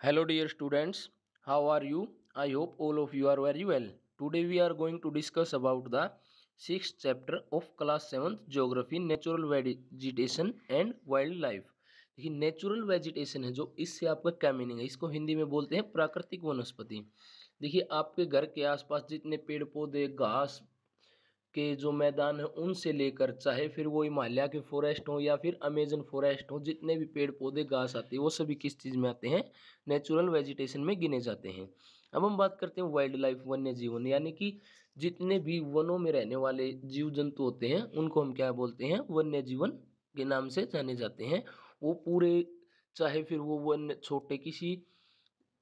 Hello dear students, how are you? I hope all of you are very well. Today we are going to discuss about the sixth chapter of class 7th geography natural vegetation and wildlife. देखिए natural vegetation है जो इससे आपका क्या meaning है, इसको हिंदी में बोलते हैं प्राकृतिक वनस्पति। देखिए आपके घर के आसपास जितने पेड़ पौधे घास के जो मैदान है उनसे लेकर चाहे फिर वो हिमालय के फॉरेस्ट हो या फिर अमेजन फॉरेस्ट हो, जितने भी पेड़ पौधे घास आते हैं वो सभी किस चीज़ में आते हैं, नेचुरल वेजिटेशन में गिने जाते हैं। अब हम बात करते हैं वाइल्ड लाइफ, वन्य जीवन, यानी कि जितने भी वनों में रहने वाले जीव जंतु होते हैं उनको हम क्या बोलते हैं, वन्य जीवन के नाम से जाने जाते हैं। वो पूरे चाहे फिर वो वन्य छोटे किसी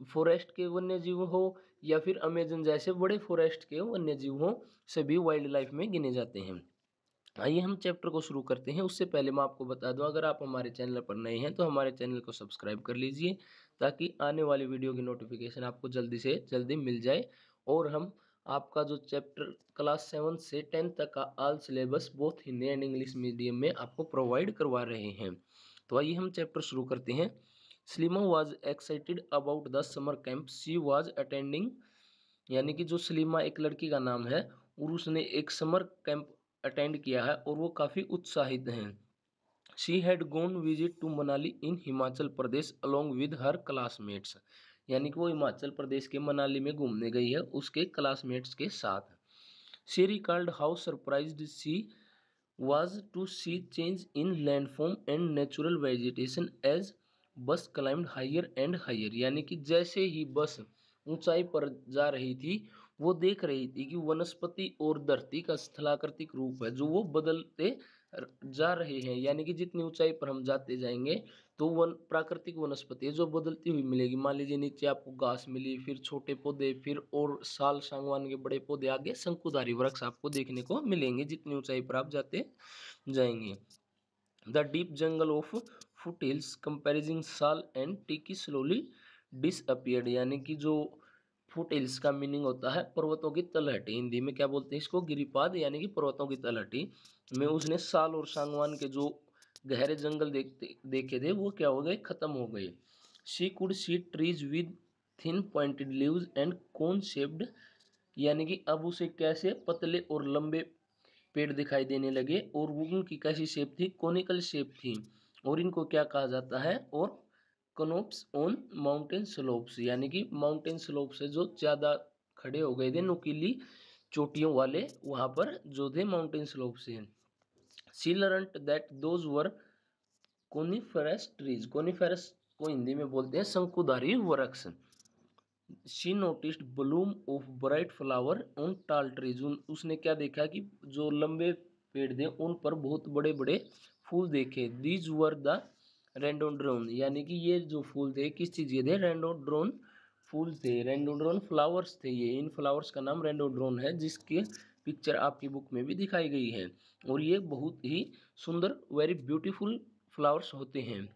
फॉरेस्ट के वन्य जीव हो या फिर अमेजन जैसे बड़े फॉरेस्ट के वन्य जीव हो, सभी वाइल्ड लाइफ में गिने जाते हैं। आइए हम चैप्टर को शुरू करते हैं। उससे पहले मैं आपको बता दूं, अगर आप हमारे चैनल पर नए हैं तो हमारे चैनल को सब्सक्राइब कर लीजिए ताकि आने वाली वीडियो की नोटिफिकेशन आपको जल्दी से जल्दी मिल जाए। और हम आपका जो चैप्टर क्लास 7 से 10 तक का all syllabus both Hindi and English medium में आपको प्रोवाइड करवा रहे हैं। तो आइए हम चैप्टर शुरू करते हैं। Sleema was excited about the summer camp she was attending, यानी कि जो सलीमा एक लड़की का नाम है और उसने एक समर कैंप अटेंड किया है और वो काफ़ी उत्साहित हैं। She had gone visit to Manali in Himachal Pradesh along with her classmates, यानी कि वो हिमाचल प्रदेश के मनाली में घूमने गई है उसके क्लासमेट्स के साथ। She recalled how surprised she was to see change in landform and natural vegetation as बस क्लाइम्ड हायर एंड हायर, यानी कि जैसे ही बस ऊंचाई पर जा रही थी वो देख रही थी कि वनस्पति और धरती का स्थलाकृतिक रूप है जो वो बदलते जा रहे हैं, यानी कि जितनी ऊंचाई पर हम जाते जाएंगे तो वन प्राकृतिक वनस्पति है जो बदलती हुई मिलेगी। मान लीजिए नीचे आपको घास मिली, फिर छोटे पौधे, फिर और साल सागवान के बड़े पौधे, आगे शंकुधारी वृक्ष आपको देखने को मिलेंगे जितनी ऊंचाई पर आप जाते जाएंगे। The deep jungle of foothills कंपेरिजिंग साल एंड टिकी स्लोली डिसअपियर्ड, यानी कि जो फुटहिल्स का मीनिंग होता है पर्वतों की तलहटी, हिंदी में क्या बोलते हैं इसको, गिरिपाद, यानी कि पर्वतों की तलहटी में उसने साल और सागवान के जो गहरे जंगल देखे थे वो क्या हो गए, खत्म हो गए। She could see trees with thin pointed leaves and cone shaped, यानी कि अब उसे कैसे पतले और लंबे पेड़ दिखाई देने लगे और वो उनकी कैसी शेप थी, कोनिकल शेप थी। और इनको क्या कहा जाता है, और कनोप्स ऑन माउंटेन स्लोप्स, यानी कि माउंटेन स्लोप से जो ज़्यादा खड़े हो गए थे, नुकीली चोटियों वाले वहाँ पर जो थे माउंटेन स्लोप से। She learned that those were coniferous trees, coniferous को हिंदी में बोलते हैं शंकुधारी वृक्ष। She noticed Bloom of bright flower on टाल ट्रीज, उसने क्या देखा कि जो लंबे पेड़ थे उन पर बहुत बड़े बड़े फूल देखे। दीज वर द रेंडोड्रोन, यानी कि ये जो फूल थे किस चीज़ के थे, रेंडोड्रोन फूल थे, रेंडोड्रोन फ्लावर्स थे ये। इन फ्लावर्स का नाम रेंडोड्रोन है जिसकी पिक्चर आपकी बुक में भी दिखाई गई है। और ये बहुत ही सुंदर, वेरी ब्यूटीफुल फ्लावर्स होते हैं।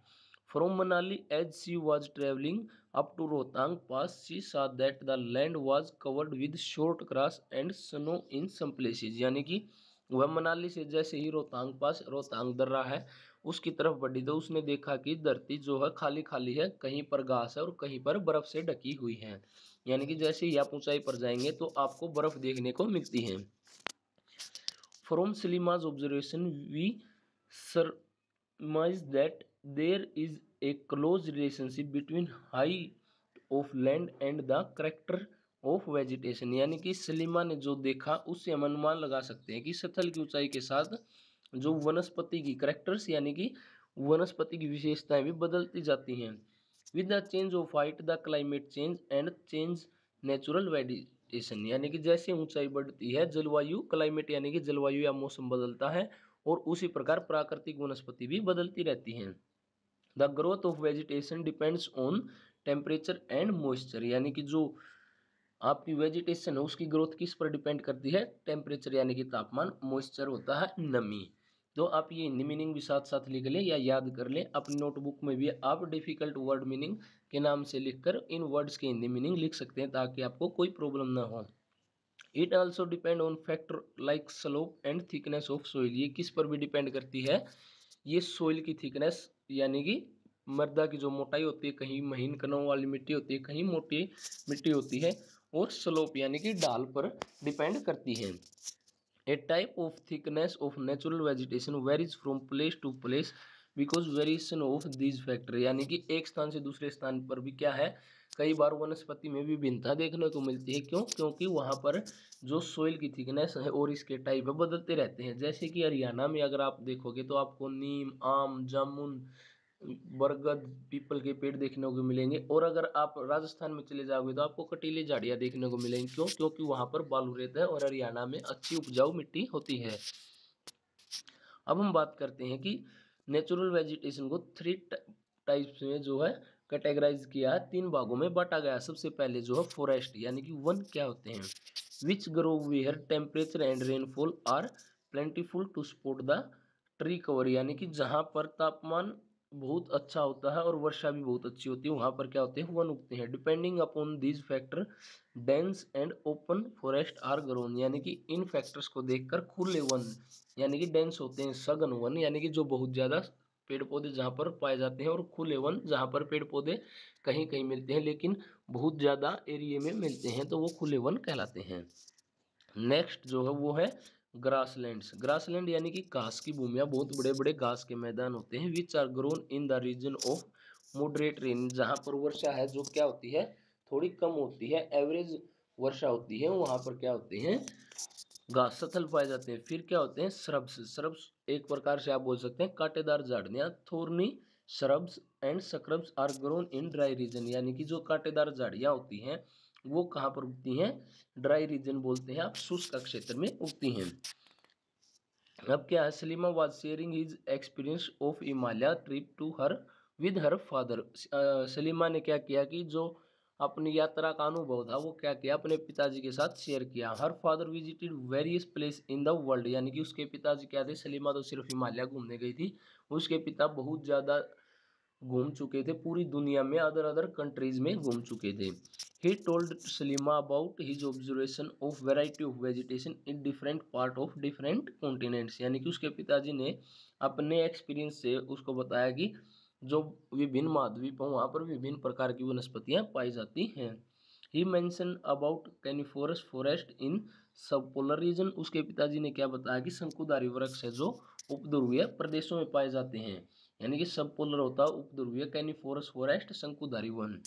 From Manali, as she was traveling up to Rohtang Pass, she saw that the land was covered with short grass and snow in some places, यानी कि वह मनाली से जैसे ही रोहतांग पास, रोहतांग दर्रा है उसकी तरफ बढ़ी तो उसने देखा कि धरती जो है खाली खाली है, कहीं पर घास है और कहीं पर बर्फ से ढकी हुई है, यानी कि जैसे ही आप ऊंचाई पर जाएंगे तो आपको बर्फ देखने को मिलती है। From Slima's observation, we surmise that there is a close relationship between height of land and the character of vegetation, यानी कि सलीमा ने जो देखा उससे हम अनुमान लगा सकते हैं कि स्थल की ऊंचाई के साथ जो वनस्पति की करेक्टर्स, यानी कि वनस्पति की विशेषताएं भी बदलती जाती हैं। With the change of height the climate change and change natural vegetation, यानी कि जैसे ऊंचाई बढ़ती है जलवायु, क्लाइमेट यानी कि जलवायु या मौसम बदलता है और उसी प्रकार प्राकृतिक वनस्पति भी बदलती रहती हैं। The growth of vegetation depends on temperature and moisture, यानी कि जो आपकी वेजिटेशन है उसकी ग्रोथ किस पर डिपेंड करती है, टेम्परेचर यानी कि तापमान, मॉइस्चर होता है नमी। तो आप ये हिंदी मीनिंग भी साथ साथ लिख लें या याद कर लें, अपनी नोटबुक में भी आप डिफिकल्ट वर्ड मीनिंग के नाम से लिखकर इन वर्ड्स के हिंदी मीनिंग लिख सकते हैं ताकि आपको कोई प्रॉब्लम ना हो। It also depend on factor like slope and thickness of soil, ये किस पर भी डिपेंड करती है, ये सोइल की थिकनेस यानी कि मृदा की जो मोटाई होती है, कहीं महीन कणों वाली मिट्टी होती है, कहीं मोटी मिट्टी होती है, और स्लोप यानी कि ढाल पर डिपेंड करती है। A type of thickness of natural vegetation varies from place to place because variation of these factor, यानी कि एक स्थान से दूसरे स्थान पर भी क्या है, कई बार वनस्पति में भी भिन्नता देखने को मिलती है। क्यों? क्योंकि वहाँ पर जो सोइल की थिकनेस है और इसके टाइप है बदलते रहते हैं। जैसे कि हरियाणा में अगर आप देखोगे तो आपको नीम, आम, जामुन, बरगद, पीपल के पेड़ देखने को मिलेंगे, और अगर आप राजस्थान में चले जाओगे तो आपको कटीली झाड़ियाँ देखने को मिलेंगी। क्यों? क्योंकि वहाँ पर बालू रेत है और हरियाणा में अच्छी उपजाऊ मिट्टी होती है। अब हम बात करते हैं कि नेचुरल वेजिटेशन को 3 टाइप्स में जो है कैटेगराइज किया है, 3 भागों में बांटा गया। सबसे पहले जो है फॉरेस्ट यानी कि वन क्या होते हैं, which grow where temperature and rainfall are plentiful to support the tree cover, यानी कि जहाँ पर तापमान बहुत अच्छा होता है और वर्षा भी बहुत अच्छी होती है, वहाँ पर क्या होते हैं, वन उगते हैं। Depending upon these factor dense and open forest are grown, यानी कि इन फैक्टर्स को देखकर खुले वन यानी कि डेंस होते हैं, सघन वन यानी कि जो बहुत ज़्यादा पेड़ पौधे जहाँ पर पाए जाते हैं, और खुले वन जहाँ पर पेड़ पौधे कहीं कहीं मिलते हैं लेकिन बहुत ज़्यादा एरिया में मिलते हैं, तो वो खुले वन कहलाते हैं। नेक्स्ट जो है वो है ग्रासलैंड्स। ग्रासलैंड यानी कि घास की भूमियाँ, बहुत बड़े बड़े घास के मैदान होते हैं। Which are grown in the region of moderate rain, जहाँ पर वर्षा है जो क्या होती है, थोड़ी कम होती है, एवरेज वर्षा होती है, वहाँ पर क्या होते हैं, घास स्थल पाए जाते हैं। फिर क्या होते हैं श्रब्स। श्रब्स एक प्रकार से आप बोल सकते हैं कांटेदार झाड़ियाँ, thorny shrubs and scrubs are grown in dry region, यानी कि जो कांटेदार झाड़ियाँ होती हैं वो कहाँ पर उगती हैं, ड्राई रीजन बोलते हैं आप, शुष्क क्षेत्र में उगती हैं। अब क्या है, Salima was sharing his experience of Himalaya trip to her with her father. Salima ने क्या किया कि जो अपनी यात्रा का अनुभव था वो क्या किया, अपने पिताजी के साथ शेयर किया। Her father visited various place in the world, यानी कि उसके पिताजी क्या थे, सलीमा तो सिर्फ हिमालय घूमने गई थी, उसके पिता बहुत ज़्यादा घूम चुके थे, पूरी दुनिया में अदर अदर कंट्रीज में घूम चुके थे। He told Salima about his observation of variety of vegetation in different part of different continents, यानी कि उसके पिताजी ने अपने एक्सपीरियंस से उसको बताया कि जो विभिन्न महाद्वीप हैं वहाँ पर विभिन्न प्रकार की वनस्पतियाँ पाई जाती हैं। ही मेंशन अबाउट कैनिफोरस फॉरेस्ट इन सब पोलर रीजन, उसके पिताजी ने क्या बताया कि शंकुधारी वृक्ष है जो उपध्रुवीय प्रदेशों में पाए जाते हैं, यानी कि सब पोलर होता है उपध्रुवीय कैनिफोरस फॉरेस्ट शंकुधारी वन।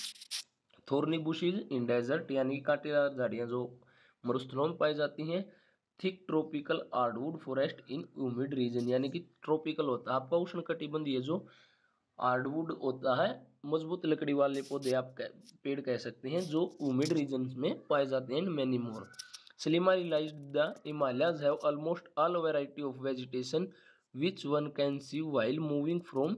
थोर्नी बुशीज इन डेजर्ट, यानी कि कांटेदार झाड़ियाँ जो मरुस्थलों में पाई जाती हैं। Thick tropical hardwood forest in humid region, यानी कि ट्रॉपिकल होता है आपका उष्णकटिबंधीय जो हार्डवुड होता है, मजबूत लकड़ी वाले पौधे आप पेड़ कह सकते हैं जो ह्यूमिड रीजन में पाए जाते हैं। Many more Salima realized the Himalayas have almost all variety of vegetation which one can see while moving from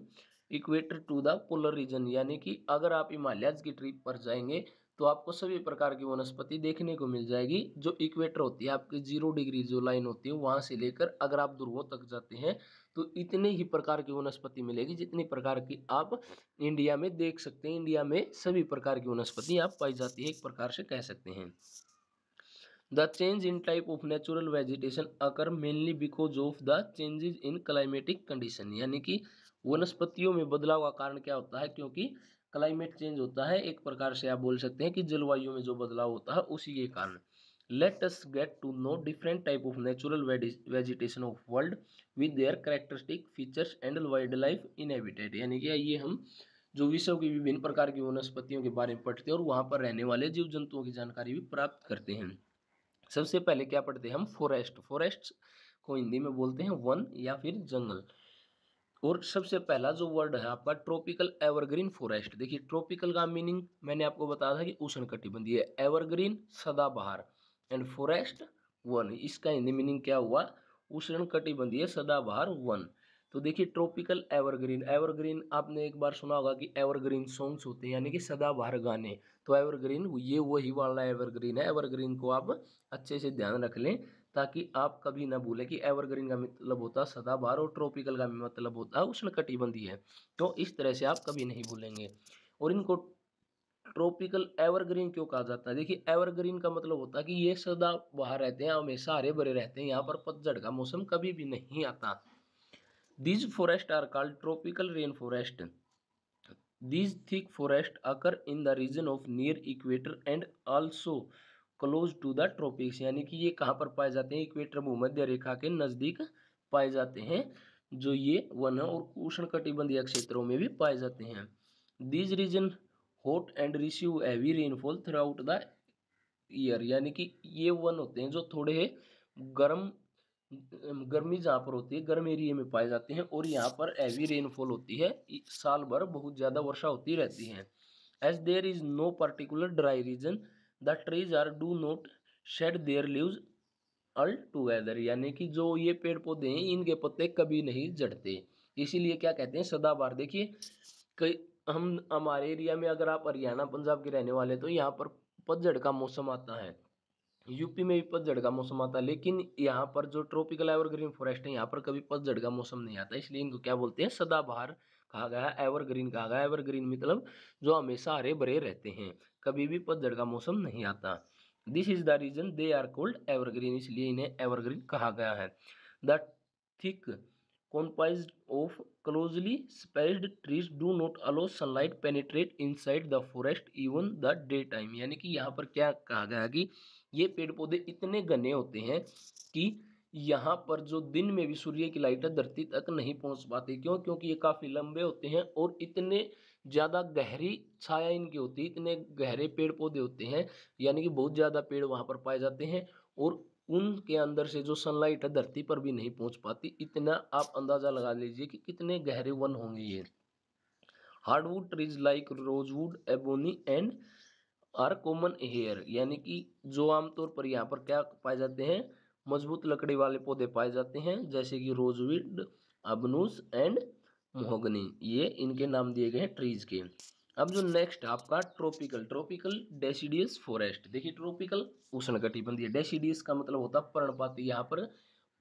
equator to the polar region, यानी कि अगर आप हिमालयज की ट्रिप पर जाएंगे तो आपको सभी प्रकार की वनस्पति देखने को मिल जाएगी। जो इक्वेटर होती है आपकी 0 डिग्री जो लाइन होती है वहाँ से लेकर अगर आप ध्रुवों तक जाते हैं तो इतने ही प्रकार की वनस्पति मिलेगी जितनी प्रकार की आप इंडिया में देख सकते हैं। इंडिया में सभी प्रकार की वनस्पति आप पाई जाती है, एक प्रकार से कह सकते हैं। The change in type of natural vegetation occur mainly because of the changes in climatic condition, यानी कि वनस्पतियों में बदलाव का कारण क्या होता है, क्योंकि क्लाइमेट चेंज होता है, एक प्रकार से आप बोल सकते हैं कि जलवायु में जो बदलाव होता है उसी के कारण। Let us get to know different type of natural vegetation of world with their characteristic features and wild life inhabited, यानी कि आइए हम जो विश्व की विभिन्न प्रकार की वनस्पतियों के बारे में पढ़ते हैं और वहाँ पर रहने वाले जीव जंतुओं की जानकारी भी प्राप्त करते हैं। सबसे पहले क्या पढ़ते हैं हम, फॉरेस्ट। फॉरेस्ट को हिंदी में बोलते हैं वन या फिर जंगल। और सबसे पहला जो वर्ड है आपका ट्रॉपिकल एवरग्रीन फॉरेस्ट। देखिए ट्रॉपिकल का मीनिंग मैंने आपको बताया था कि उष्णकटिबंधीय, एवरग्रीन सदाबहार, एंड फॉरेस्ट वन, इसका हिंदी मीनिंग क्या हुआ, उष्णकटिबंधीय सदाबहार वन। तो देखिए ट्रॉपिकल एवरग्रीन, एवरग्रीन आपने एक बार सुना होगा कि एवरग्रीन सॉन्ग्स होते हैं यानी कि सदाबहार गाने, तो एवरग्रीन ये वही वाला एवरग्रीन है। एवरग्रीन को आप अच्छे से ध्यान रख लें ताकि आप कभी ना भूलें कि एवरग्रीन का मतलब होता है सदाबहार और ट्रॉपिकल का मतलब होता है उष्णकटिबंधीय, तो इस तरह से आप कभी नहीं भूलेंगे। और इनको ट्रॉपिकल एवरग्रीन क्यों कहा जाता है, देखिए एवरग्रीन का मतलब होता है कि ये सदा बाहर रहते हैं, हमेशा हरे भरे रहते हैं, यहाँ पर पतझड़ का मौसम कभी भी नहीं आता। These forest are called tropical rain forest. These thick forests occur in the region of near equator and also close to the tropics, यानी कि ये कहाँ पर पाए जाते हैं, इक्वेटर भूमध्य रेखा के नज़दीक पाए जाते हैं जो ये वन है, और उष्णकटिबंधीय क्षेत्रों में भी पाए जाते हैं। These region hot and receive heavy rainfall throughout the year, यानी कि ये वन होते हैं जो थोड़े गर्म गर्मी जहाँ पर होती है गर्म एरिया में पाए जाते हैं, और यहाँ पर हैवी रेनफॉल होती है, साल भर बहुत ज़्यादा वर्षा होती रहती है। As there is no particular dry region the trees are do not shed their leaves all together, यानी कि जो ये पेड़ पौधे हैं इनके पत्ते कभी नहीं झड़ते, इसीलिए क्या कहते हैं सदाबहार। देखिए कई हम हमारे एरिया में, अगर आप हरियाणा पंजाब के रहने वाले तो यहाँ पर पतझड़ का मौसम आता है, यूपी में भी पतझड़ का मौसम आता है, लेकिन यहाँ पर जो ट्रॉपिकल एवरग्रीन फॉरेस्ट है यहाँ पर कभी पतझड़ का मौसम नहीं आता, इसलिए इनको क्या बोलते हैं सदाबहार कहा गया है, एवरग्रीन कहा गया है। एवरग्रीन मतलब जो हमेशा हरे भरे रहते हैं, कभी भी पतझड़ का मौसम नहीं आता। This is the reason they are called evergreen, इसलिए इन्हें एवरग्रीन कहा गया है। The thick comprised of closely spaced trees do not allow sunlight penetrate inside the forest even the daytime, यानी कि यहाँ पर क्या कहा गया कि ये पेड़ पौधे इतने घने होते हैं कि यहाँ पर जो दिन में भी सूर्य की लाइट धरती तक नहीं पहुँच पाती। क्यों? क्योंकि ये काफ़ी लंबे होते हैं और इतने ज़्यादा गहरी छाया इनकी होती है, इतने गहरे पेड़ पौधे होते हैं, यानी कि बहुत ज़्यादा पेड़ वहाँ पर पाए जाते हैं, और उनके अंदर से जो सनलाइट है धरती पर भी नहीं पहुंच पाती। इतना आप अंदाजा लगा लीजिए कि कितने गहरे वन होंगे ये। Hardwood trees like rosewood ebony and are common here, यानी कि जो आमतौर पर यहाँ पर क्या पाए जाते हैं, मजबूत लकड़ी वाले पौधे पाए जाते हैं, जैसे कि रोजवुड, अबनुस एंड मोहगनी, ये इनके नाम दिए गए हैं ट्रीज के। अब जो नेक्स्ट आपका ट्रॉपिकल डेसिडियस फॉरेस्ट, देखिए ट्रॉपिकल उष्णकटिबंधीय, डेसिडियस का मतलब होता है पर्णपाती, यहाँ पर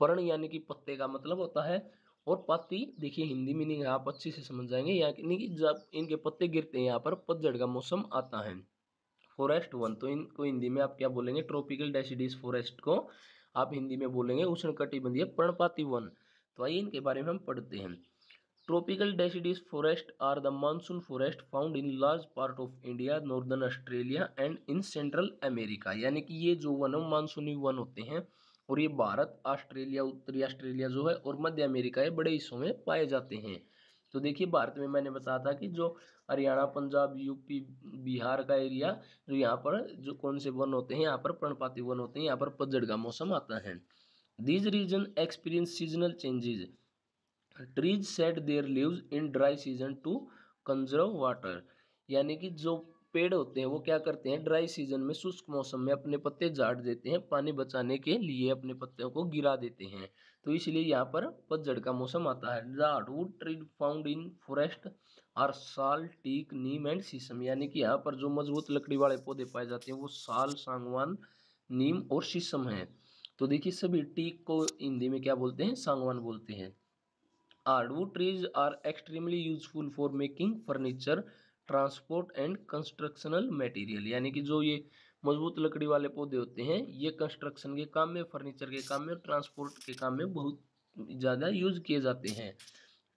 पर्ण यानी कि पत्ते का मतलब होता है, और पाती देखिए हिंदी मीनिंग आप अच्छे से समझ जाएंगे, यानी कि जब इनके पत्ते गिरते हैं यहाँ पर पतझड़ का मौसम आता है। फॉरेस्ट वन, तो इनको हिंदी में आप क्या बोलेंगे, ट्रॉपिकल डेसिडियस फॉरेस्ट को आप हिंदी में बोलेंगे उष्णकटिबंधीय पर्णपाती वन। तो आइए इनके बारे में हम पढ़ते हैं। Tropical deciduous forest are the monsoon forest found in large part of India, northern Australia and in central America, यानी कि ये जो वन मानसूनी वन होते हैं, और ये भारत, ऑस्ट्रेलिया, उत्तरी ऑस्ट्रेलिया जो है और मध्य अमेरिका के बड़े हिस्सों में पाए जाते हैं। तो देखिए भारत में मैंने बताया था कि जो हरियाणा, पंजाब, यूपी, बिहार का एरिया, जो यहाँ पर जो कौन से वन होते हैं, यहाँ पर पर्णपाती वन होते हैं, यहाँ पर पतझड़ का मौसम आता है। These region experience seasonal changes, trees set their leaves in dry season to conserve water, यानी कि जो पेड़ होते हैं वो क्या करते हैं, ड्राई सीजन में, शुष्क मौसम में अपने पत्ते झाड़ देते हैं, पानी बचाने के लिए अपने पत्तों को गिरा देते हैं, तो इसलिए यहाँ पर पतझड़ का मौसम आता है। The hardwood tree found in forest are sal, teak, neem and sheesham, यानी कि यहाँ पर जो मजबूत लकड़ी वाले पौधे पाए जाते हैं वो साल, सागवान, नीम और शीशम है। तो देखिए सभी, टीक को हिंदी में क्या बोलते हैं, सागवान बोलते हैं। Hardwood trees are extremely useful for making furniture, transport and constructional material, यानी कि जो ये मजबूत लकड़ी वाले पौधे होते हैं ये कंस्ट्रक्शन के काम में, फर्नीचर के काम में, ट्रांसपोर्ट के काम में बहुत ज़्यादा यूज किए जाते हैं।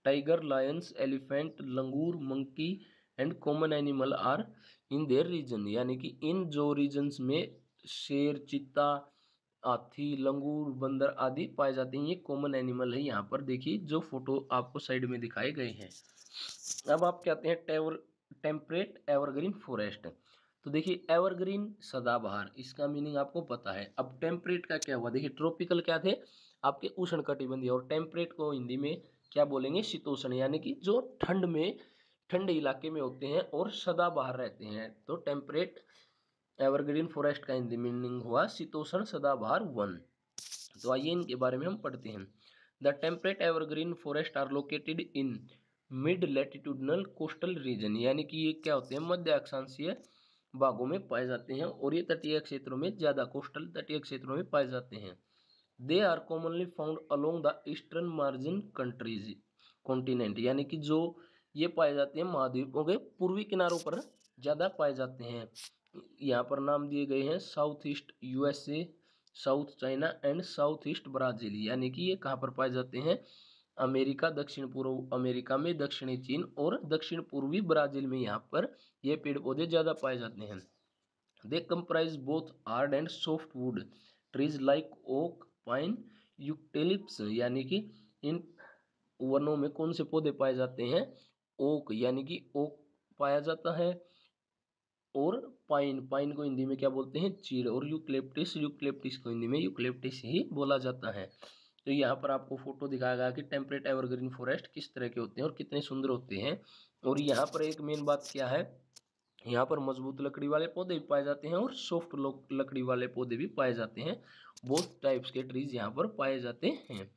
Tiger, lions, elephant, langur, monkey and common animal are in their region, यानी कि इन जो रीजन्स में शेर, चीता, हाथी, लंगूर, बंदर आदि पाए जाते हैं, ये कॉमन एनिमल है यहाँ पर। देखिए जो फोटो आपको साइड में दिखाए गए हैं। अब आप कहते हैं टेम्परेट एवरग्रीन फॉरेस्ट, तो देखिए एवरग्रीन सदाबहार, इसका मीनिंग आपको पता है। अब टेम्परेट का क्या हुआ, देखिए ट्रॉपिकल क्या थे आपके उष्णकटिबंधीय, और टेम्परेट को हिंदी में क्या बोलेंगे, शीतोष्ण, यानी कि जो ठंड में, ठंडे इलाके में होते हैं और सदाबहार रहते हैं, तो टेम्परेट एवरग्रीन फॉरेस्ट का हिंदी मीनिंग हुआ शीतोष्ण सदाबहार वन। तो आइए इनके बारे में हम पढ़ते हैं। The temperate evergreen forest are located in mid latitudinal coastal region, यानी कि ये क्या होते हैं, मध्य अक्षांशीय भागों में पाए जाते हैं, और ये तटीय क्षेत्रों में, ज़्यादा कोस्टल तटीय क्षेत्रों में पाए जाते हैं। They are commonly found along the eastern margin countries continent, यानी कि जो ये पाए जाते हैं महाद्वीपों के पूर्वी किनारों पर ज़्यादा पाए जाते हैं। यहाँ पर नाम दिए गए हैं south east USA, south China and south east Brazil, यानी कि ये कहाँ पर पाए जाते हैं, अमेरिका, दक्षिण पूर्व अमेरिका में, दक्षिणी चीन और दक्षिण पूर्वी ब्राजील में यहाँ पर ये पेड़ पौधे ज़्यादा पाए जाते हैं। They comprise both hard and soft wood trees like oak, pine, eucalyptus. यानी कि इन वनों में कौन से पौधे पाए जाते हैं? ओक यानी कि ओक पाया जाता है, और पाइन, पाइन को हिंदी में क्या बोलते हैं? चीड़। और यूक्लिप्टिस, यूक्लिप्टिस को हिंदी में यूक्लिप्टिस ही बोला जाता है। तो यहाँ पर आपको फोटो दिखाया गया कि टेम्परेट एवरग्रीन फॉरेस्ट किस तरह के होते हैं और कितने सुंदर होते हैं। और यहाँ पर एक मेन बात क्या है, यहाँ पर मजबूत लकड़ी वाले पौधे भी पाए जाते हैं और सॉफ्ट लकड़ी वाले पौधे भी पाए जाते हैं। बोथ टाइप्स के ट्रीज यहाँ पर पाए जाते हैं।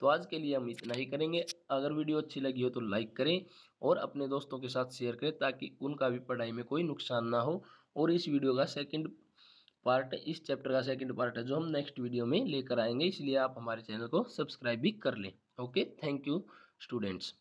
तो आज के लिए हम इतना ही करेंगे। अगर वीडियो अच्छी लगी हो तो लाइक करें और अपने दोस्तों के साथ शेयर करें ताकि उनका भी पढ़ाई में कोई नुकसान ना हो। और इस वीडियो का सेकंड पार्ट, इस चैप्टर का सेकंड पार्ट है जो हम नेक्स्ट वीडियो में लेकर आएंगे, इसलिए आप हमारे चैनल को सब्सक्राइब भी कर लें। Okay, thank you students.